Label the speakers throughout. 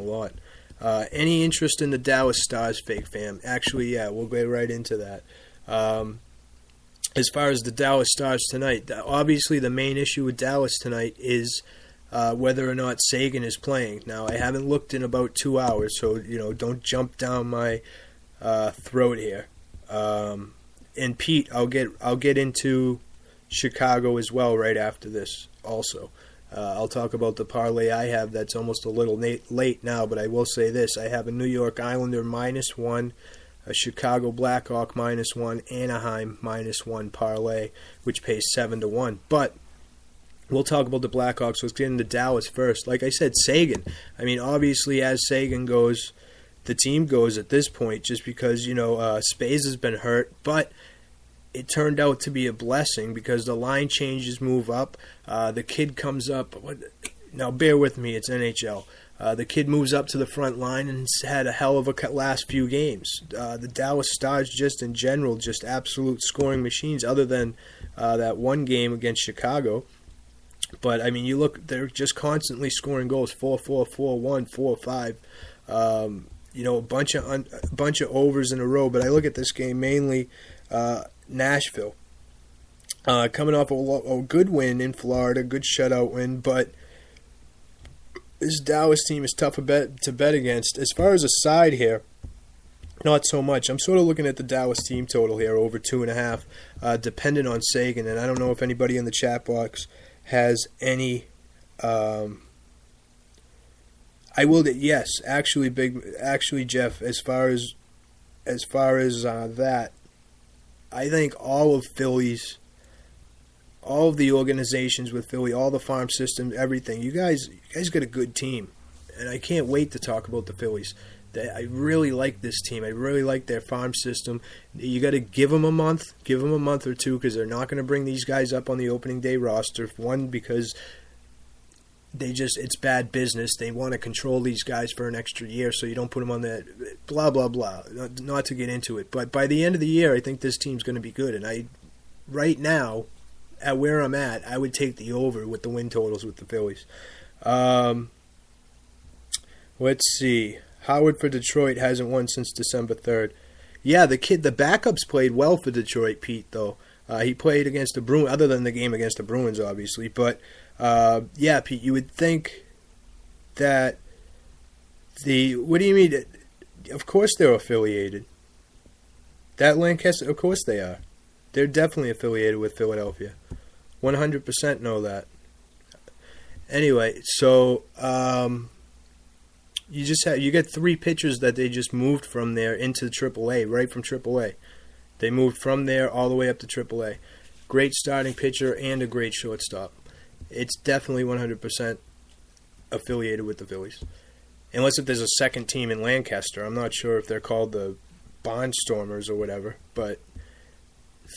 Speaker 1: lot. Any interest in the Dallas Stars, fake fam? Actually, yeah, we'll get right into that. As far as the Dallas Stars tonight, obviously the main issue with Dallas tonight is whether or not Seguin is playing. Now, I haven't looked in about 2 hours, so don't jump down my throat here. And Pete, I'll get into Chicago as well right after this. Also, I'll talk about the parlay I have. That's almost a little late now, but I will say this: I have a New York Islander -1. A Chicago Blackhawk -1, Anaheim -1 parlay, which pays 7-1. But we'll talk about the Blackhawks. Let's get into Dallas first. Like I said, Seguin. I mean, obviously, as Seguin goes, the team goes at this point, just because Spaze has been hurt, but it turned out to be a blessing because the line changes move up. The kid comes up. Now, bear with me. It's NHL. The kid moves up to the front line and has had a hell of a last few games. The Dallas Stars, just in general, just absolute scoring machines, other than that one game against Chicago. But, I mean, you look, they're just constantly scoring goals, 4-4, 4-1, 4-5. A bunch of overs in a row. But I look at this game mainly Nashville. Coming off a good win in Florida, good shutout win, but this Dallas team is tough to bet against. As far as a side here, not so much. I'm sort of looking at the Dallas team total here, over 2.5, dependent on Seguin. And I don't know if anybody in the chat box has any. I will. Yes, actually, Jeff. As far as that, I think all of Philly's. All of the organizations with Philly, all the farm systems, everything. You guys got a good team, and I can't wait to talk about the Phillies. I really like this team. I really like their farm system. You got to give them a month or two, because they're not going to bring these guys up on the opening day roster. One, because it's bad business. They want to control these guys for an extra year, so you don't put them on that. Blah blah blah. Not to get into it, but by the end of the year, I think this team's going to be good. And right now, at where I'm at, I would take the over with the win totals with the Phillies. Let's see. Howard for Detroit hasn't won since December 3rd. Yeah, the backups played well for Detroit, Pete, though. He played against the Bruins, other than the game against the Bruins, obviously. But, yeah, Pete, you would think that what do you mean? Of course they're affiliated. That Lancaster, of course they are. They're definitely affiliated with Philadelphia. 100% know that. Anyway, so you get 3 pitchers that they just moved from there into AAA, right from AAA. They moved from there all the way up to AAA. Great starting pitcher and a great shortstop. It's definitely 100% affiliated with the Phillies. Unless if there's a second team in Lancaster. I'm not sure if they're called the Barnstormers or whatever, but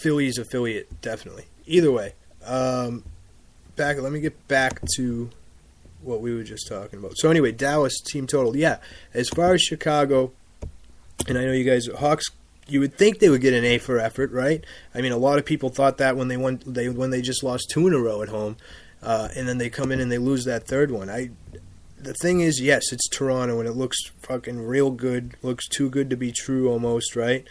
Speaker 1: Phillies affiliate, definitely. Either way, let me get back to what we were just talking about. So anyway, Dallas team total. Yeah, as far as Chicago, and I know you guys, Hawks, you would think they would get an A for effort, right? I mean, a lot of people thought that when they just lost 2 in a row at home, and then they come in and they lose that third one. The thing is, yes, it's Toronto, and it looks fucking real good. Looks too good to be true almost, right?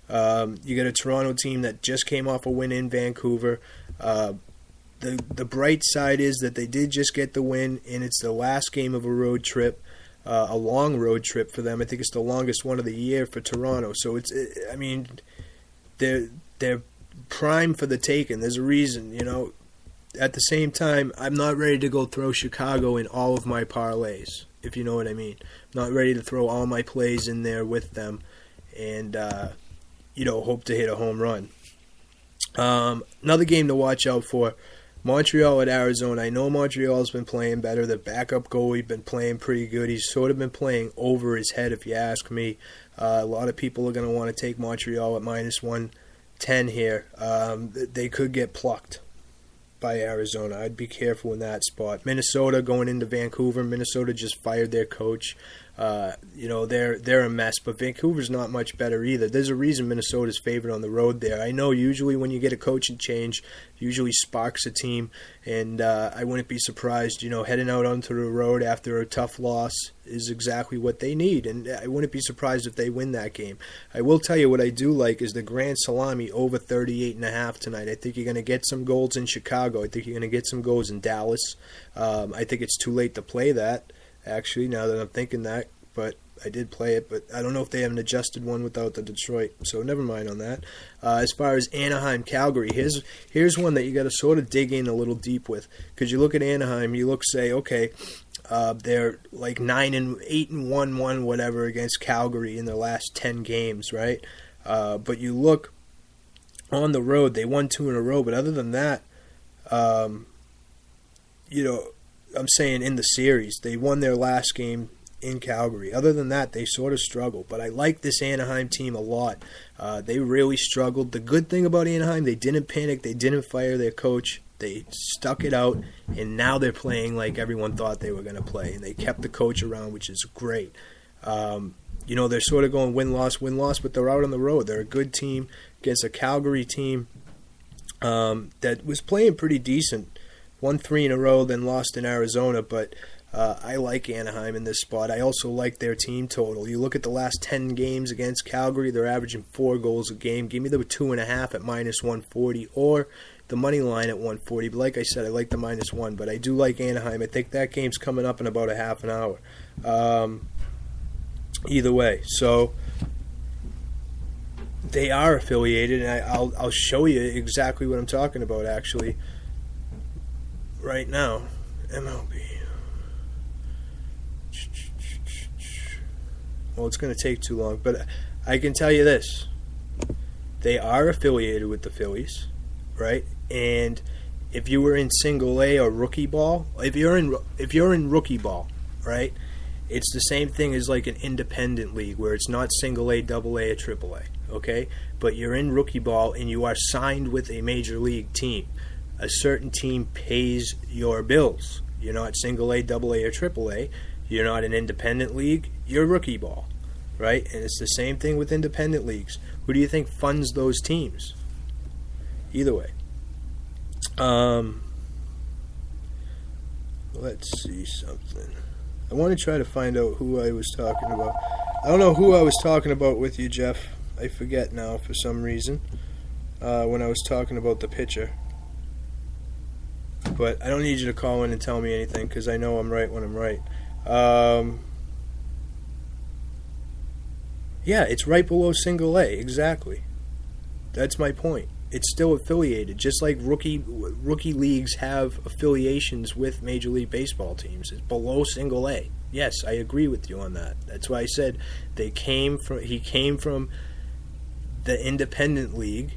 Speaker 1: You got a Toronto team that just came off a win in Vancouver. The bright side is that they did just get the win, and it's the last game of a road trip, a long road trip for them. I think it's the longest one of the year for Toronto. So they're prime for the taking. There's a reason, At the same time, I'm not ready to go throw Chicago in all of my parlays, if you know what I mean. I'm not ready to throw all my plays in there with them and, hope to hit a home run. Another game to watch out for, Montreal at Arizona. I know Montreal's been playing better. The backup goalie been playing pretty good. He's sort of been playing over his head, if you ask me. A lot of people are going to want to take Montreal at -110 here. They could get plucked by Arizona. I'd be careful in that spot. Minnesota going into Vancouver. Minnesota just fired their coach. They're a mess, but Vancouver's not much better either. There's a reason Minnesota's favored on the road there. I know usually when you get a coaching change, usually sparks a team, and I wouldn't be surprised, heading out onto the road after a tough loss is exactly what they need, and I wouldn't be surprised if they win that game. I will tell you what I do like is the Grand Salami over 38.5 tonight. I think you're going to get some goals in Chicago. I think you're going to get some goals in Dallas. I think it's too late to play that, actually, now that I'm thinking that, but I did play it, but I don't know if they have an adjusted one without the Detroit, so never mind on that. As far as Anaheim-Calgary, here's one that you got to sort of dig in a little deep with, because you look at Anaheim, say, okay, they're like 8-1, whatever, against Calgary in their last 10 games, right? But you look on the road, they won 2 in a row, but other than that, I'm saying in the series, they won their last game in Calgary. Other than that, they sort of struggle. But I like this Anaheim team a lot. They really struggled. The good thing about Anaheim, they didn't panic. They didn't fire their coach. They stuck it out, and now they're playing like everyone thought they were going to play. And they kept the coach around, which is great. They're sort of going win-loss, but they're out on the road. They're a good team against a Calgary team that was playing pretty decent. Won 3 in a row, then lost in Arizona, but I like Anaheim in this spot. I also like their team total. You look at the last 10 games against Calgary, they're averaging 4 goals a game. Give me the 2.5 at -140 or the money line at 140. But like I said, I like the -1, but I do like Anaheim. I think that game's coming up in about a half an hour. Either way, so they are affiliated, and I'll show you exactly what I'm talking about, actually, right now. MLB. Well, it's going to take too long, but I can tell you this. They are affiliated with the Phillies, right? And if you were in single A or rookie ball, if you're in rookie ball, right, it's the same thing as like an independent league where it's not single A, double A, or triple A, okay? But you're in rookie ball and you are signed with a major league team. A certain team pays your bills. You're not single A, double A, or triple A. You're not an independent league. You're rookie ball, right? And it's the same thing with independent leagues. Who do you think funds those teams? Either way. Let's see something. I want to try to find out who I was talking about. I don't know who I was talking about with you, Jeff. I forget now for some reason when I was talking about the pitcher. But I don't need you to call in and tell me anything because I know I'm right when I'm right. Yeah, it's right below single A, exactly. That's my point. It's still affiliated, just like rookie leagues have affiliations with Major League Baseball teams. It's below single A. Yes, I agree with you on that. That's why I said he came from the independent league,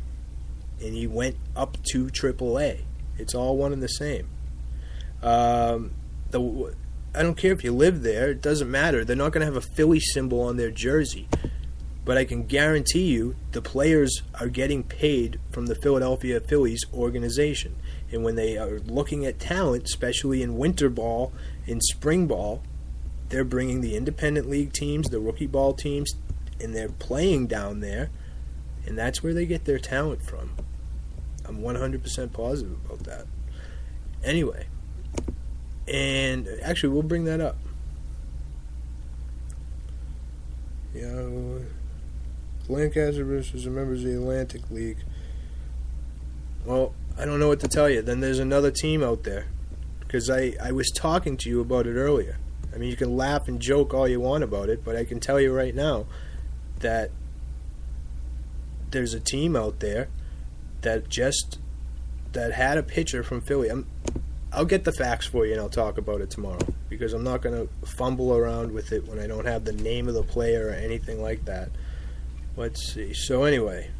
Speaker 1: and he went up to triple A. It's all one and the same. I don't care if you live there. It doesn't matter. They're not going to have a Philly symbol on their jersey. But I can guarantee you the players are getting paid from the Philadelphia Phillies organization. And when they are looking at talent, especially in winter ball, in spring ball, they're bringing the independent league teams, the rookie ball teams, and they're playing down there. And that's where they get their talent from. I'm 100% positive about that. Anyway, and actually we'll bring that up. Yeah, Lancaster versus the members of the Atlantic League. Well, I don't know what to tell you. Then there's another team out there. Because I was talking to you about it earlier. I mean, you can laugh and joke all you want about it, but I can tell you right now that there's a team out there that had a pitcher from Philly. I'll get the facts for you and I'll talk about it tomorrow because I'm not going to fumble around with it when I don't have the name of the player or anything like that. Let's see. So anyway,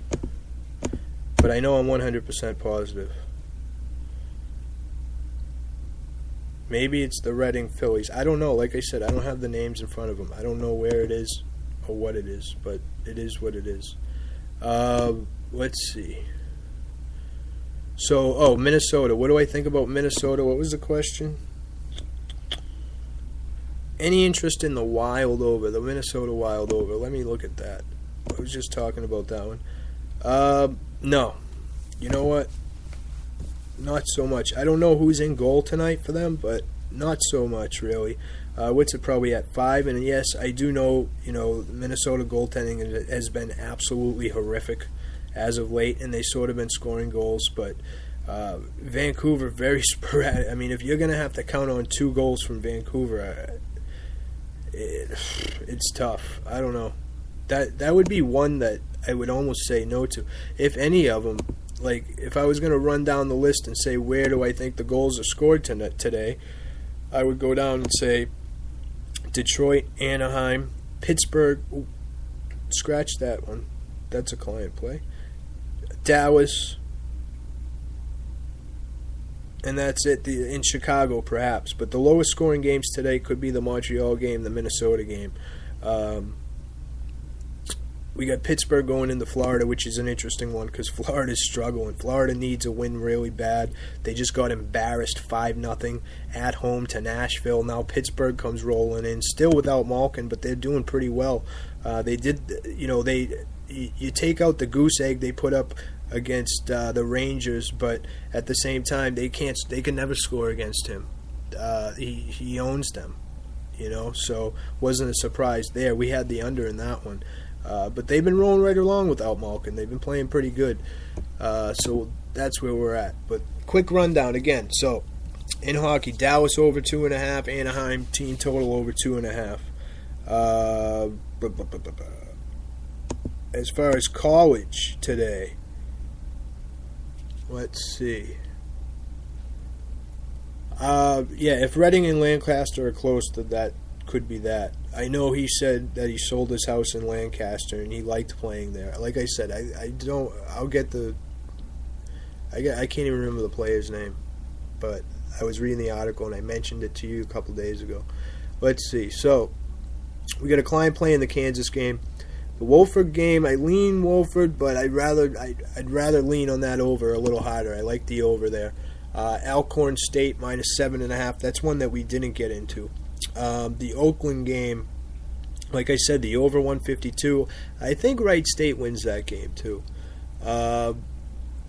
Speaker 1: but I know I'm 100% positive. Maybe it's the Reading Phillies. I don't know. Like I said, I don't have the names in front of them. I don't know where it is or what it is, but it is what it is. Let's see. So, Minnesota. What do I think about Minnesota? What was the question? Any interest in the Wild over, the Minnesota Wild over? Let me look at that. I was just talking about that one. No. You know what? Not so much. I don't know who's in goal tonight for them, but not so much, really. What's it probably at 5? And yes, I do know, Minnesota goaltending has been absolutely horrific as of late, and they sort of been scoring goals, but Vancouver, very sporadic. I mean, if you're going to have to count on 2 goals from Vancouver, it's tough. I don't know. That would be one that I would almost say no to. If any of them, like if I was going to run down the list and say where do I think the goals are scored today, I would go down and say Detroit, Anaheim, Pittsburgh. Ooh, scratch that one. That's a client play. Dallas. And that's it. In Chicago, perhaps. But the lowest scoring games today could be the Montreal game, the Minnesota game. We got Pittsburgh going into Florida, which is an interesting one because Florida's struggling. Florida needs a win really bad. They just got embarrassed 5-0 at home to Nashville. Now Pittsburgh comes rolling in, still without Malkin, but they're doing pretty well. You take out the goose egg they put up against the Rangers, but at the same time they can never score against him. He owns them, so wasn't a surprise there. We had the under in that one. But they've been rolling right along without Malkin. They've been playing pretty good. So that's where we're at. But quick rundown again. So in hockey, Dallas over 2.5, Anaheim team total over 2.5. As far as college today, let's see. If Reading and Lancaster are close to that, could be that. I know he said that he sold his house in Lancaster and he liked playing there. Like I said, I can't even remember the player's name, but I was reading the article and I mentioned it to you a couple days ago. Let's see. So we got a client playing the Kansas game. The Wolford game, I lean Wolford, but I'd rather lean on that over a little harder. I like the over there. Alcorn State minus 7.5. That's one that we didn't get into. The Oakland game, like I said, the over 152. I think Wright State wins that game too. The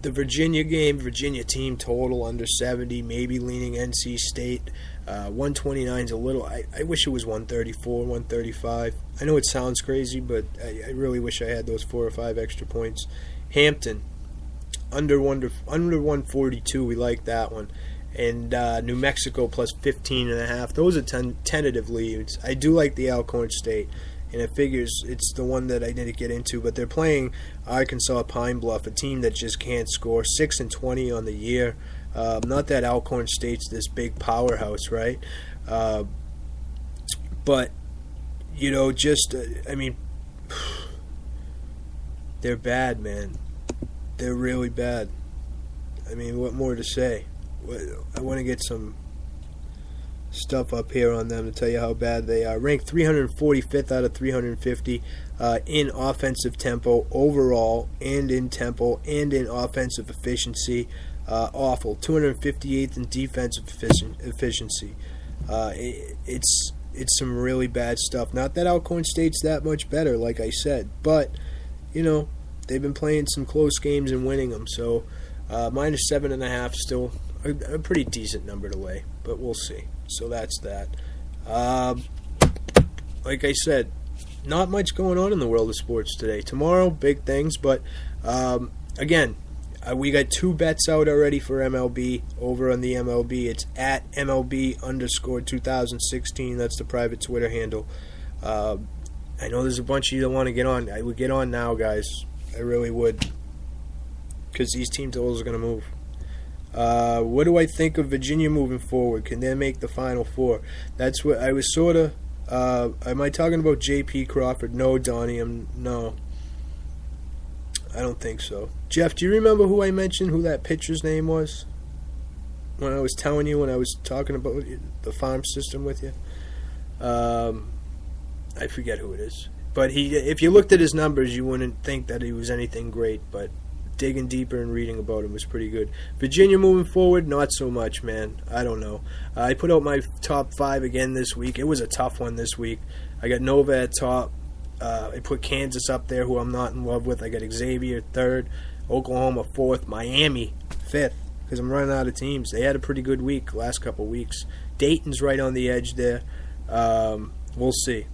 Speaker 1: Virginia game, Virginia team total under 70, maybe leaning NC State. 129 is a little. I wish it was 134, 135. I know it sounds crazy, but I really wish I had those 4 or 5 extra points. Hampton under 142. We like that one. And New Mexico plus 15.5. Those are tentative leads. I do like the Alcorn State, and it figures it's the one that I didn't get into. But they're playing Arkansas Pine Bluff, a team that just can't score. 6-20 on the year. Not that Alcorn State's this big powerhouse, right? But they're bad, man. They're really bad. I mean, what more to say? I want to get some stuff up here on them to tell you how bad they are. Ranked 345th out of 350 in offensive tempo overall, and in tempo, and in offensive efficiency. Awful. 258th in defensive efficiency. It's some really bad stuff. Not that Alcorn State's that much better, like I said, but they've been playing some close games and winning them. So minus 7.5 still a pretty decent number to lay, but we'll see. So that's that. Like I said, not much going on in the world of sports today. Tomorrow, big things, but again, we got 2 bets out already for MLB over on the MLB. It's at MLB_2016. That's the private Twitter handle. I know there's a bunch of you that want to get on. I would get on now, guys. I really would, because these team totals are going to move. What do I think of Virginia moving forward? Can they make the Final Four? That's what I was sort of. Am I talking about J.P. Crawford? No, Donnie. No. I don't think so. Jeff, do you remember who I mentioned, who that pitcher's name was? When I was telling you, when I was talking about the farm system with you? I forget who it is. But if you looked at his numbers, you wouldn't think that he was anything great. But digging deeper and reading about him was pretty good. Virginia moving forward, not so much, man. I don't know. I put out my top 5 again this week. It was a tough one this week. I got Nova at top. I put Kansas up there, who I'm not in love with. I got Xavier 3rd, Oklahoma 4th, Miami 5th, because I'm running out of teams. They had a pretty good week last couple weeks. Dayton's right on the edge there. We'll see.